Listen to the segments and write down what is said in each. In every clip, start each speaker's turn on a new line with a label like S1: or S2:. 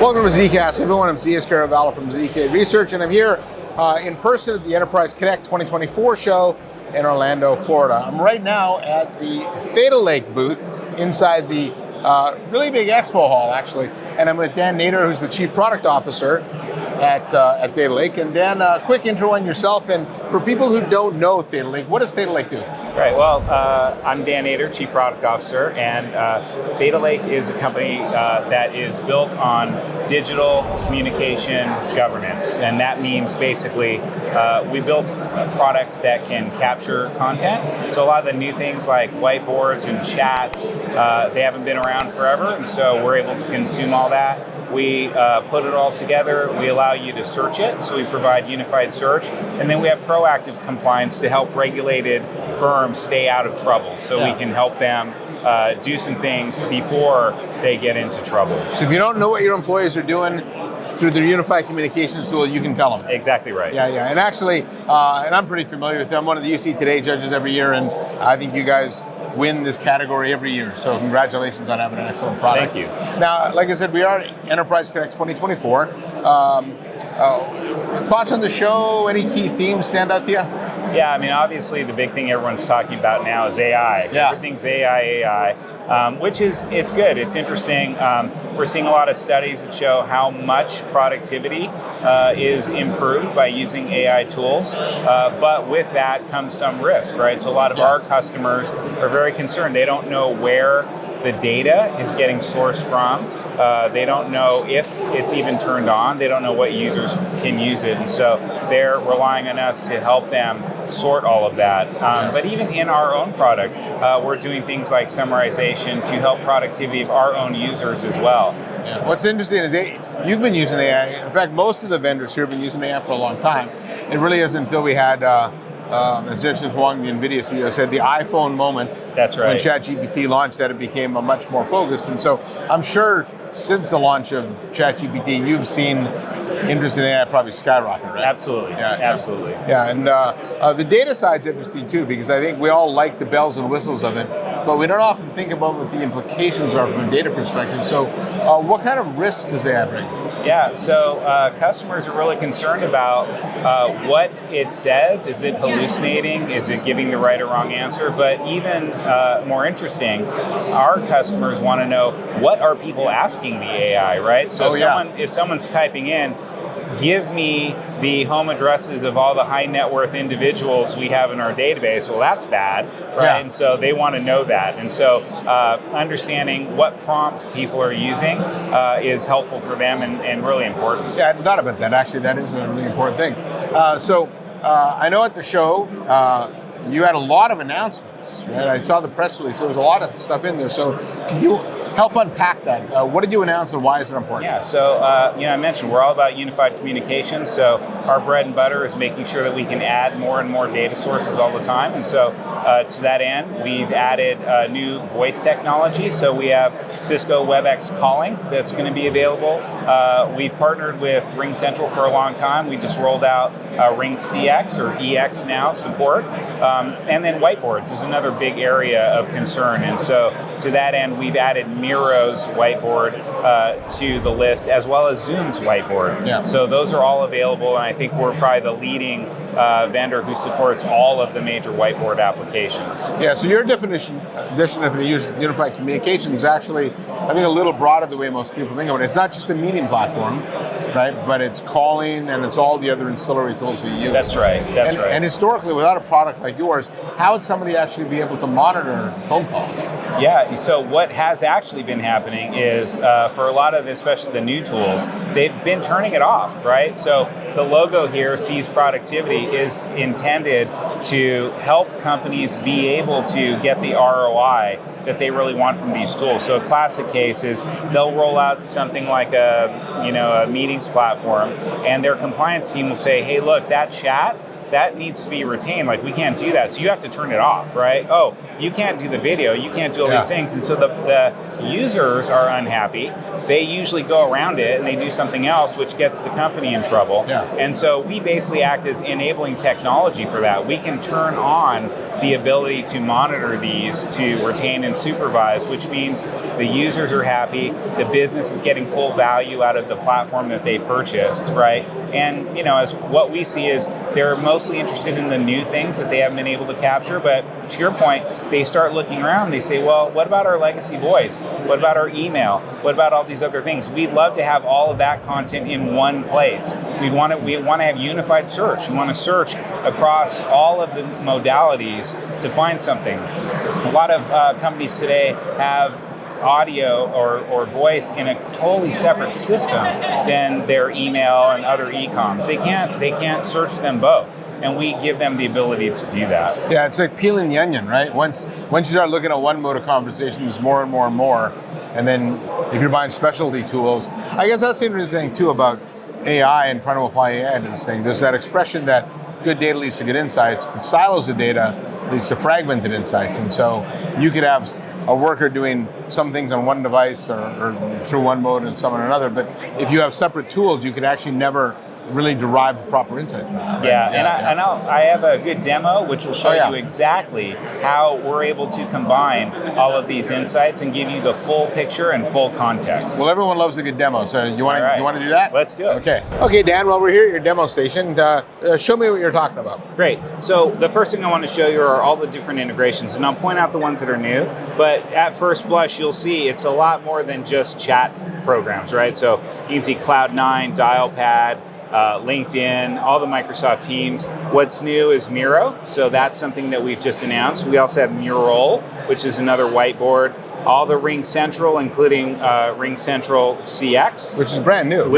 S1: Welcome to ZKast, everyone. I'm Z.S. Caravallo from ZK Research, and I'm here in person at the Enterprise Connect 2024 show in Orlando, Florida. I'm right now at the Theta Lake booth inside the really big Expo Hall, actually, and I'm with Dan Nadir, who's the Chief Product Officer at Theta Lake. And Dan, a quick intro on yourself, and for people who don't know Theta Lake, what does Theta Lake do?
S2: Right, well, I'm Dan Nadir, Chief Product Officer, and Theta Lake is a company that is built on digital communication governance, and that means basically we built products that can capture content. So a lot of the new things like whiteboards and chats, they haven't been around forever, and so we're able to consume all that. We put it all together. We allow you to search it, so we provide unified search, and then we have proactive compliance to help regulated firms stay out of trouble, so we can help them do some things before they get into trouble.
S1: So if you don't know what your employees are doing through their unified communications tool, you can tell them.
S2: Exactly right.
S1: Yeah. And actually, and I'm pretty familiar with them. I'm one of the UC Today judges every year, and I think you guys win this category every year. So congratulations on having an excellent product.
S2: Thank you.
S1: Now, like I said, we are at Enterprise Connect 2024. Thoughts on the show? Any key themes stand out to you?
S2: Yeah, I mean, obviously the big thing everyone's talking about now is AI.
S1: Yeah.
S2: Everything's AI, which it's good. It's interesting. We're seeing a lot of studies that show how much productivity is improved by using AI tools. But with that comes some risk, right? So a lot of our customers are very concerned. They don't know where the data is getting sourced from. They don't know if it's even turned on. They don't know what users can use it. And so they're relying on us to help them sort all of that. But even in our own product, we're doing things like summarization to help productivity of our own users as well.
S1: Yeah. What's interesting is you've been using AI. In fact, most of the vendors here have been using AI for a long time. It really isn't until we had as Jensen Huang, the NVIDIA CEO, said, the iPhone moment.
S2: That's right.
S1: When ChatGPT launched, that it became a much more focused. And so I'm sure since the launch of ChatGPT, you've seen interest in AI probably skyrocket, right?
S2: Absolutely.
S1: Yeah,
S2: absolutely.
S1: Yeah, and the data side's interesting too, because I think we all like the bells and whistles of it, but we don't often think about what the implications are from a data perspective. So what kind of risks does AI bring?
S2: Yeah, so customers are really concerned about what it says. Is it hallucinating? Is it giving the right or wrong answer? But even more interesting, our customers want to know, what are people asking the AI, right? So if someone's typing in, give me the home addresses of all the high net worth individuals we have in our database, well, that's bad, right? Yeah. And so they want to know that. And so understanding what prompts people are using is helpful for them and really important.
S1: Yeah, I hadn't thought about that. Actually, that is a really important thing. So I know at the show, you had a lot of announcements, right? I saw the press release. There was a lot of stuff in there. So can you help unpack that? What did you announce and why is it important?
S2: Yeah, so I mentioned we're all about unified communication. So our bread and butter is making sure that we can add more and more data sources all the time. And so to that end, we've added new voice technology. So we have Cisco WebEx calling that's going to be available. We've partnered with RingCentral for a long time. We just rolled out Ring CX or EX now support. And then whiteboards is another big area of concern. And so to that end, we've added Miro's whiteboard to the list, as well as Zoom's whiteboard. Yeah. So those are all available, and I think we're probably the leading vendor who supports all of the major whiteboard applications.
S1: Yeah, so your definition of unified communication is actually, I think, a little broader the way most people think of it. It's not just a meeting platform, right? But it's calling and it's all the other ancillary tools that you use.
S2: That's right. That's right.
S1: And historically, without a product like yours, how would somebody actually be able to monitor phone calls?
S2: Yeah, so what has actually been happening is for a lot of, especially the new tools, they've been turning it off, right? So the logo here, Seize Productivity, is intended to help companies be able to get the ROI that they really want from these tools. So a classic case is they'll roll out something like a meetings platform, and their compliance team will say, hey, look, that chat, that needs to be retained. Like, we can't do that. So you have to turn it off, right? Oh, you can't do the video. You can't do all these things. And so the users are unhappy. They usually go around it and they do something else, which gets the company in trouble. Yeah. And so we basically act as enabling technology for that. We can turn on the ability to monitor these, to retain and supervise, which means the users are happy, the business is getting full value out of the platform that they purchased, right? And as what we see is they're mostly interested in the new things that they haven't been able to capture, but to your point, they start looking around, they say, well, what about our legacy voice? What about our email? What about all these other things? We'd love to have all of that content in one place. We want to have unified search. We want to search across all of the modalities to find something. A lot of companies today have audio or voice in a totally separate system than their email and other e-coms. They can't search them both. And we give them the ability to do that.
S1: Yeah, it's like peeling the onion, right? Once you start looking at one mode of conversation, there's more and more and more. And then if you're buying specialty tools, I guess that's the interesting thing too about AI and trying to apply AI to this thing. There's that expression that good data leads to good insights, but silos of data leads to fragmented insights. And so you could have a worker doing some things on one device or through one mode and some on another, but if you have separate tools, you could actually never really derive proper insights from that. Right?
S2: I have a good demo which will show you exactly how we're able to combine all of these insights and give you the full picture and full context.
S1: Well, everyone loves a good demo, so you want to do that?
S2: Let's do it.
S1: Okay, Dan. Well, we're here at your demo station. Show me what you're talking about.
S2: Great. So the first thing I want to show you are all the different integrations, and I'll point out the ones that are new. But at first blush, you'll see it's a lot more than just chat programs, right? So you can see Cloud9, Dialpad, LinkedIn, all the Microsoft Teams. What's new is Miro, so that's something that we've just announced. We also have Mural, which is another whiteboard. All the Ring Central, including Ring Central CX.
S1: Which is brand new.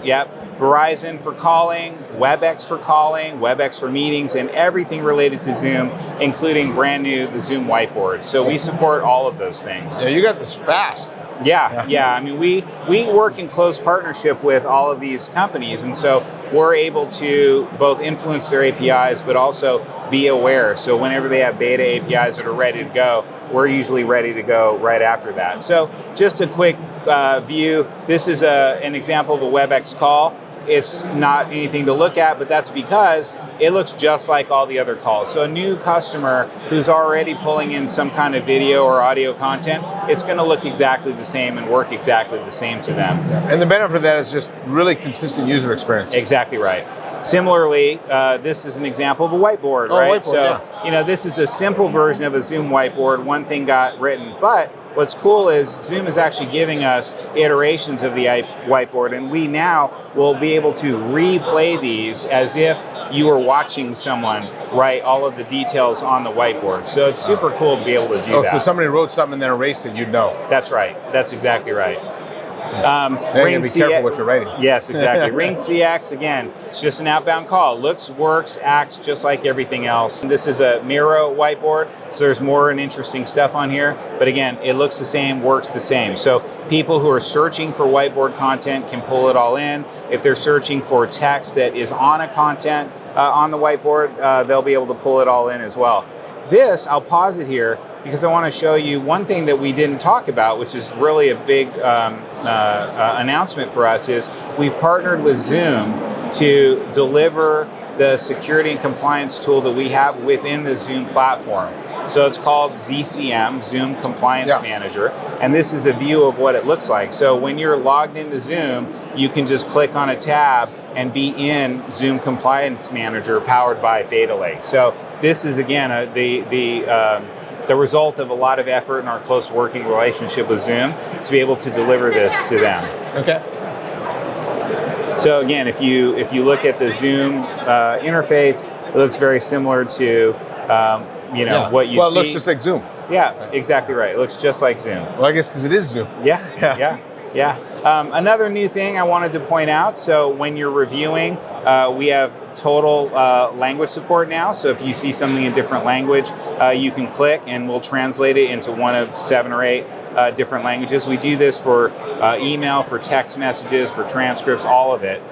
S2: Yep. Verizon for calling, WebEx for calling, WebEx for meetings, and everything related to Zoom, including brand new, the Zoom whiteboard. So we support all of those things.
S1: Yeah, you got this fast.
S2: Yeah. I mean, we work in close partnership with all of these companies, and so we're able to both influence their APIs, but also be aware. So whenever they have beta APIs that are ready to go, we're usually ready to go right after that. So just a quick view. This is an example of a WebEx call. It's not anything to look at, but that's because it looks just like all the other calls. So a new customer who's already pulling in some kind of video or audio content, it's going to look exactly the same and work exactly the same to them.
S1: And the benefit of that is just really consistent user experience.
S2: Exactly right. Similarly, this is an example of a whiteboard, right? This is a simple version of a Zoom whiteboard. One thing got written, but what's cool is Zoom is actually giving us iterations of the whiteboard, and we now will be able to replay these as if you were watching someone write all of the details on the whiteboard. So it's super cool to be able to do that.
S1: So somebody wrote something and then erased it, you'd know.
S2: That's right. That's exactly right.
S1: Ring be careful what you're writing.
S2: Yes, exactly. Ring CX, again, it's just an outbound call. Looks, works, acts just like everything else. This is a Miro whiteboard, so there's more and interesting stuff on here. But again, it looks the same, works the same. So people who are searching for whiteboard content can pull it all in. If they're searching for text that is on a content on the whiteboard, they'll be able to pull it all in as well. This, I'll pause it here, because I want to show you one thing that we didn't talk about, which is really a big announcement for us, is we've partnered with Zoom to deliver the security and compliance tool that we have within the Zoom platform. So it's called ZCM, Zoom Compliance Manager, and this is a view of what it looks like. So when you're logged into Zoom, you can just click on a tab and be in Zoom Compliance Manager powered by Theta Lake. So this is, again, the result of a lot of effort in our close working relationship with Zoom to be able to deliver this to them.
S1: Okay.
S2: So again, if you look at the Zoom interface, it looks very similar to what you see.
S1: Well, it looks just like Zoom.
S2: Yeah, exactly right. It looks just like Zoom.
S1: Well, I guess because it is Zoom.
S2: Yeah. Another new thing I wanted to point out, so when you're reviewing, we have total language support now. So if you see something in different language, you can click and we'll translate it into one of 7 or 8 different languages. We do this for email, for text messages, for transcripts, all of it.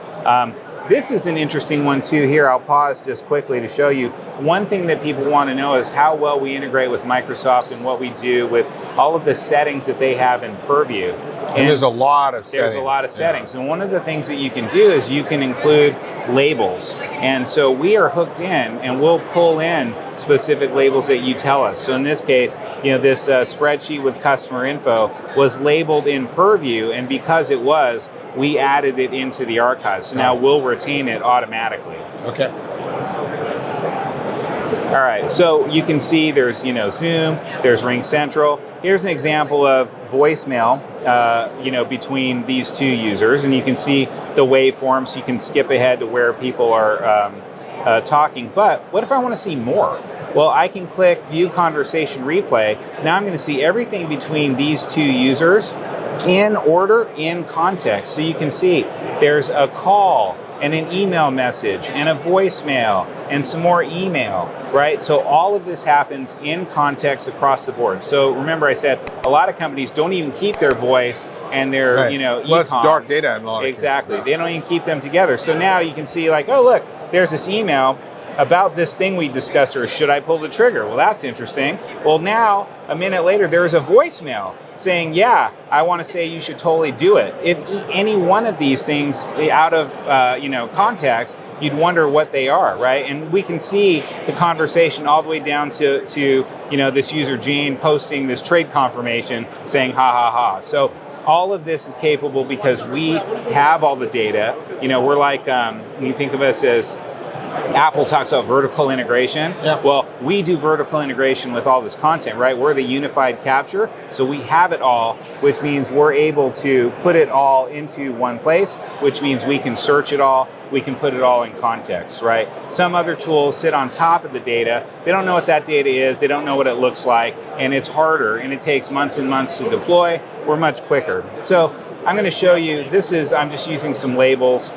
S2: This is an interesting one too here. I'll pause just quickly to show you. One thing that people want to know is how well we integrate with Microsoft and what we do with all of the settings that they have in Purview.
S1: And there's a lot of settings.
S2: There's a lot of settings. And one of the things that you can do is you can include labels. And so we are hooked in and we'll pull in specific labels that you tell us. So in this case, this spreadsheet with customer info was labeled in Purview, and because it was, we added it into the archive. So now we'll retain it automatically.
S1: Okay.
S2: All right, so you can see there's Zoom, there's Ring Central. Here's an example of voicemail, between these two users, and you can see the waveforms. So you can skip ahead to where people are talking. But what if I want to see more? Well, I can click View Conversation Replay. Now I'm going to see everything between these two users in order, in context. So you can see there's a call and an email message and a voicemail and some more email, right? So all of this happens in context across the board. So remember I said a lot of companies don't even keep their voice and their, e-coms.
S1: Well, it's dark data in a lot of
S2: Exactly.
S1: cases.
S2: They don't even keep them together. So now you can see like, oh, look, there's this email about this thing we discussed, or should I pull the trigger? Well, that's interesting. Well, now, a minute later, there's a voicemail saying, yeah, I want to say you should totally do it. If any one of these things out of, context, you'd wonder what they are, right? And we can see the conversation all the way down to this user Jane posting this trade confirmation saying, ha, ha, ha. So all of this is capable because we have all the data. We're like, when you think of us as Apple talks about vertical integration.
S1: Yeah.
S2: Well, we do vertical integration with all this content, right? We're the unified capture, so we have it all, which means we're able to put it all into one place, which means we can search it all, we can put it all in context, right? Some other tools sit on top of the data. They don't know what that data is, they don't know what it looks like, and it's harder, and it takes months and months to deploy. We're much quicker. So I'm going to show you, I'm just using some labels.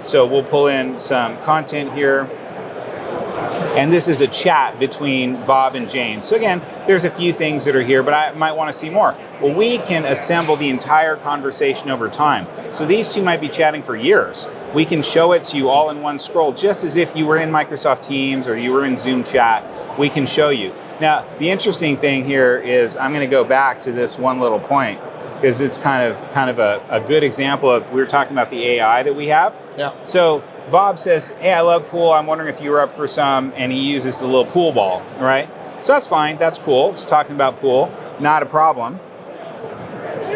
S2: So we'll pull in some content here. And this is a chat between Bob and Jane. So again, there's a few things that are here, but I might want to see more. Well, we can assemble the entire conversation over time. So these two might be chatting for years. We can show it to you all in one scroll, just as if you were in Microsoft Teams or you were in Zoom chat. We can show you. Now, the interesting thing here is I'm going to go back to this one little point, because it's kind of a good example of, we were talking about the AI that we have.
S1: Yeah.
S2: So Bob says, hey, I love pool. I'm wondering if you were up for some, and he uses the little pool ball, right? So that's fine. That's cool. Just talking about pool, not a problem.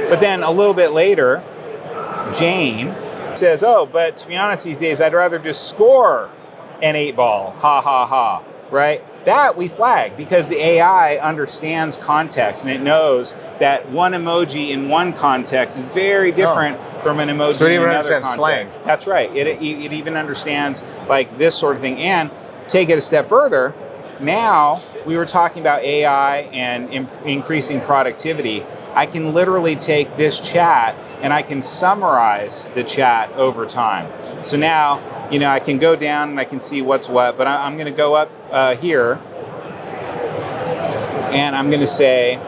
S2: But then a little bit later, Jane says, oh, but to be honest these days, I'd rather just score an 8-ball. Ha, ha, ha, right? That we flag because the AI understands context, and it knows that one emoji in one context is very different from an emoji in another context.
S1: Slang.
S2: That's right. It even understands like this sort of thing. And take it a step further, now we were talking about AI and increasing productivity. I can literally take this chat and I can summarize the chat over time. So now, I can go down and I can see what's what, but I'm going to go up here and I'm going to say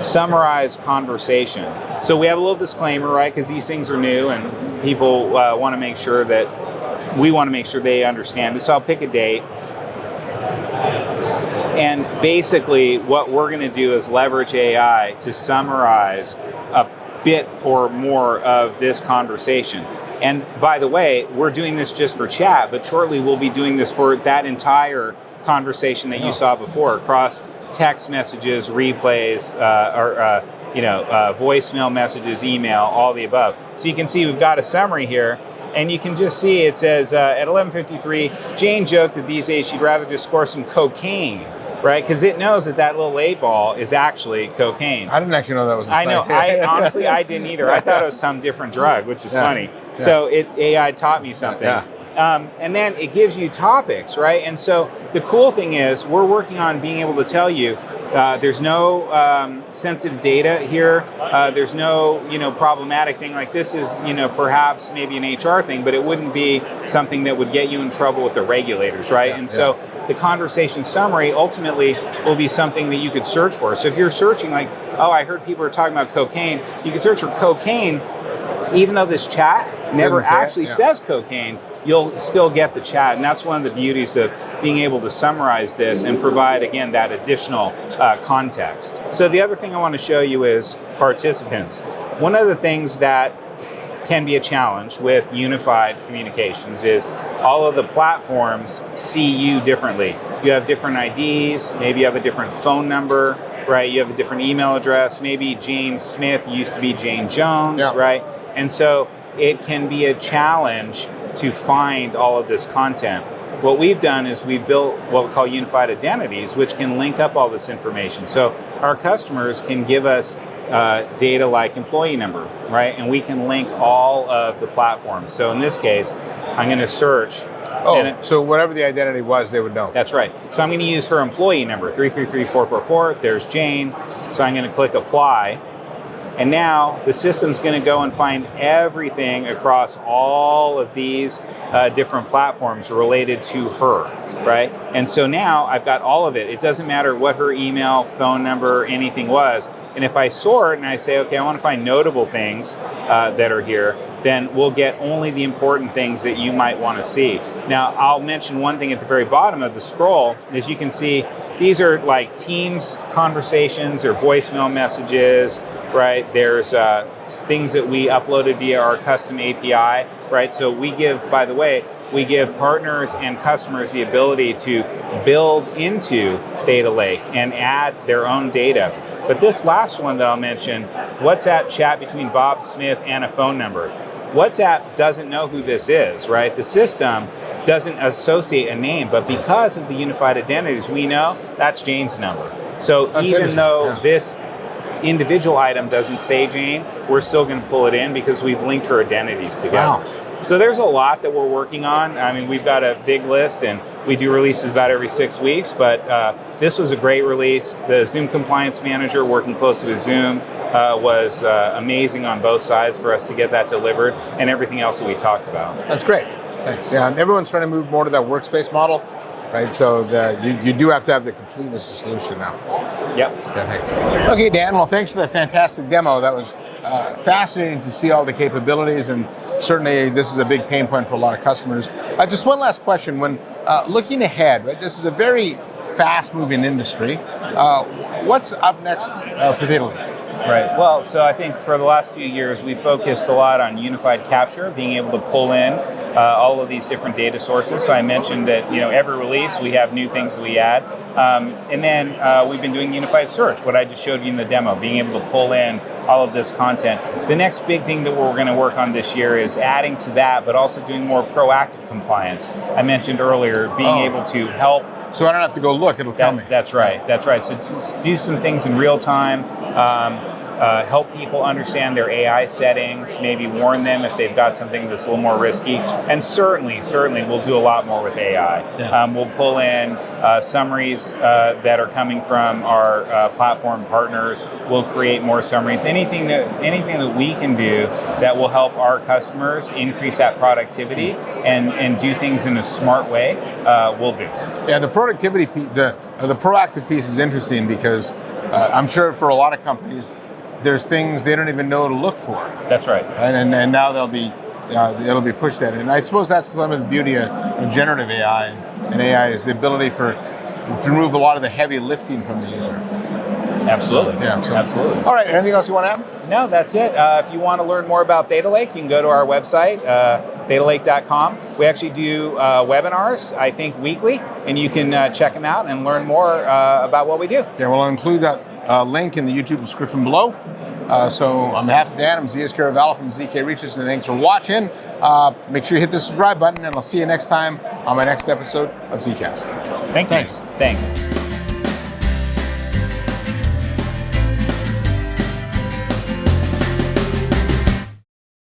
S2: summarize conversation. So we have a little disclaimer, right? Because these things are new and people want to make sure that we want to make sure they understand it. So I'll pick a date. And basically what we're going to do is leverage AI to summarize a bit or more of this conversation. And by the way, we're doing this just for chat, but shortly we'll be doing this for that entire conversation that you saw before, across text messages, replays, voicemail messages, email, all the above. So you can see we've got a summary here, and you can just see it says at 11:53, Jane joked that these days she'd rather just score some cocaine, right? Because it knows that little 8-ball is actually cocaine.
S1: I didn't actually know that was a
S2: I know.
S1: slang.
S2: Honestly, I didn't either. I thought it was some different drug, which is funny. Yeah. So AI taught me something.
S1: Yeah.
S2: And then it gives you topics, right? And so the cool thing is we're working on being able to tell you there's no sensitive data here. There's no, problematic thing. Like this is, perhaps maybe an HR thing, but it wouldn't be something that would get you in trouble with the regulators, right?
S1: Yeah,
S2: and so the conversation summary ultimately will be something that you could search for. So if you're searching like, oh, I heard people are talking about cocaine, you can search for cocaine, even though this chat never actually says cocaine, you'll still get the chat. And that's one of the beauties of being able to summarize this and provide, again, that additional context. So the other thing I want to show you is participants. one of the things that can be a challenge with unified communications is all of the platforms see you differently. You have different IDs, maybe you have a different phone number, right? You have a different email address. Maybe Jane Smith used to be Jane Jones,
S1: Yeah.
S2: right? And so it can be a challenge to find all of this content. What we've done is we've built what we call unified identities, which can link up all this information. So our customers can give us data like employee number, right? And we can link all of the platforms. So in this case, I'm going to search.
S1: So whatever the identity was, they would know.
S2: That's right. So I'm going to use her employee number, 333444. There's Jane. So I'm going to click apply. And now the system's going to go and find everything across all of these different platforms related to her, right? And so now I've got all of it. It doesn't matter what her email, phone number, anything was. And if I sort and I say, okay, I want to find notable things that are here, then we'll get only the important things that you might want to see. Now, I'll mention one thing at the very bottom of the scroll. As you can see, these are like Teams conversations or voicemail messages, right? There's things that we uploaded via our custom API, right? So we give, by the way, we give partners and customers the ability to build into Theta Lake and add their own data. But this last one that I'll mention, WhatsApp chat between Bob Smith and a phone number. WhatsApp doesn't know who this is, right? The system doesn't associate a name, but because of the unified identities, we know that's Jane's number. So
S1: That's
S2: even though
S1: yeah.
S2: this individual item doesn't say Jane, we're still going to pull it in because we've linked her identities together.
S1: Wow.
S2: So there's a lot that we're working on. I mean, we've got a big list and we do releases about every 6 weeks, but this was a great release. The Zoom Compliance Manager, working closely with Zoom, was amazing on both sides for us to get that delivered, and everything else that we talked about.
S1: That's great. Thanks. Yeah, and everyone's trying to move more to that workspace model, right? So you do have to have the completeness of solution now.
S2: Yep.
S1: Yeah, thanks. Okay, Dan, well, thanks for that fantastic demo. That was fascinating to see all the capabilities, and certainly this is a big pain point for a lot of customers. Just one last question. When looking ahead, right, this is a very fast-moving industry. What's up next for Theta Lake?
S2: Right. Well, so I think for the last few years, we focused a lot on unified capture, being able to pull in all of these different data sources. So I mentioned that every release we have new things that we add, and then we've been doing unified search. What I just showed you in the demo, being able to pull in all of this content. The next big thing that we're going to work on this year is adding to that, but also doing more proactive compliance. I mentioned earlier being able to help.
S1: So I don't have to go look; it'll tell me.
S2: That's right. That's right. So to do some things in real time. Help people understand their AI settings, maybe warn them if they've got something that's a little more risky. And certainly we'll do a lot more with AI.
S1: Yeah.
S2: We'll pull in summaries that are coming from our platform partners. We'll create more summaries. Anything that we can do that will help our customers increase that productivity and do things in a smart way, we'll do.
S1: Yeah, the productivity piece, the proactive piece is interesting because I'm sure for a lot of companies, there's things they don't even know to look for.
S2: That's right.
S1: And now it'll be pushed at it. And I suppose that's some of the beauty of generative AI. And AI is the ability to remove a lot of the heavy lifting from the user.
S2: Absolutely.
S1: Yeah,
S2: absolutely.
S1: All right, anything else you want to add?
S2: No, that's it. If you want to learn more about Theta Lake, you can go to our website, thetalake.com. We actually do webinars, I think, weekly, and you can check them out and learn more about what we do.
S1: Yeah, we'll include that link in the YouTube description below. So on behalf of Dan, I'm ZKast from ZK Research, and thanks for watching. Make sure you hit the subscribe button, and I'll see you next time on my next episode of ZKast.
S2: Thanks.